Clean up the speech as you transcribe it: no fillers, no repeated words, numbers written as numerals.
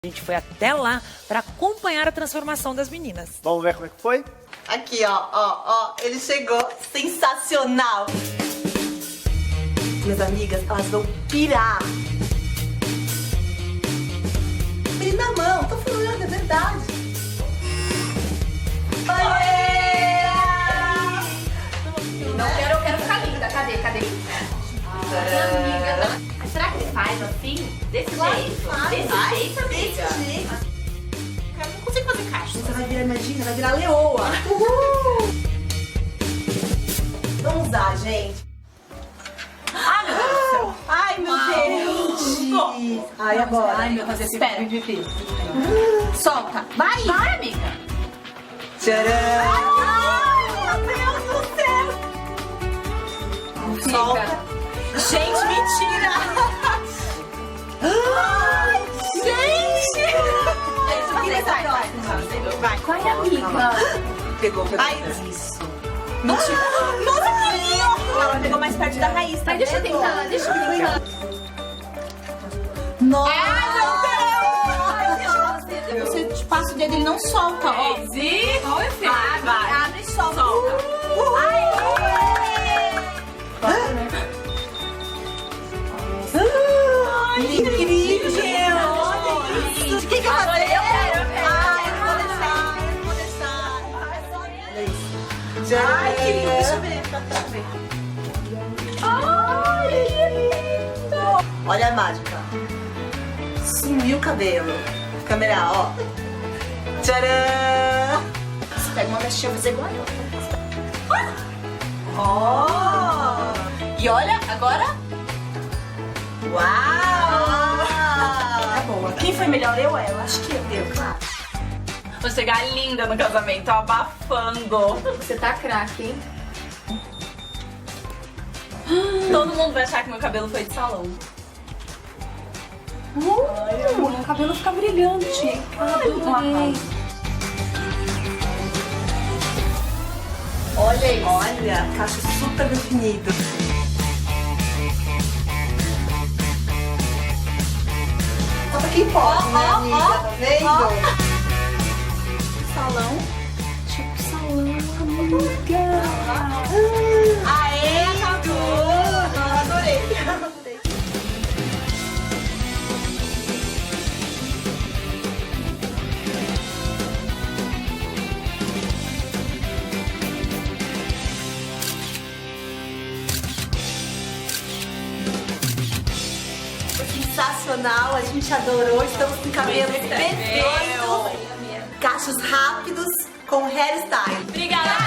A gente foi até lá para acompanhar a transformação das meninas. Vamos ver como é que foi? Aqui, ó, ele chegou. Sensacional! Minhas amigas, elas vão pirar. Ele na mão, tô falando, é verdade. Eu quero ficar linda. Cadê? Amiga. Será que ele faz assim? Desse jeito? Desse jeito, amiga? Desse jeito. Eu não consigo fazer caixa. Você vai virar, imagina, vai virar leoa. Uhul! Vamos usar, gente. Ai, meu Deus do céu. Ai, meu Deus. Ai, agora. Ai, meu Deus, espera. Solta. Vai, amiga. Tcharam! Ai, meu Deus do céu. Solta. Gente, mentira. Ai, gente! Vai. Vai, amiga. Pegou. Ai, isso. Mentira. Nossa, que lindo! Ela pegou mais perto da raiz, tá Deixa eu vendo? tentar. Nossa! Ai, meu Deus! Você passa o dedo e ele não solta, ó. Olha o efeito. Abre e solta. Ai, que incrível! Olha isso! O que eu fazer? Eu quero. Ai, eu não vou deixar. Olha isso. Ai, que lindo! Deixa eu ver. Ai, que lindo! Olha a mágica. Sumiu o cabelo. Câmera, ó. Tcharam! Você pega uma mexinha e fazer igual eu. Ó! E olha, agora... Uau! Tá boa. Quem foi melhor, eu ou ela? Acho que eu, claro. Vou chegar linda no casamento, abafando. Você tá craque, hein? Todo mundo vai achar que meu cabelo foi de salão. Meu cabelo fica brilhante. Adorei. Olha isso. Olha, cacho super definido. Só pra quem pode, né, amiga? Tá vendo? Salão. Tipo salão, amiga. Aê, acabou! Adorei. Sensacional, a gente adorou, estamos com cabelo perfeito, cachos rápidos com hairstyle. Obrigada!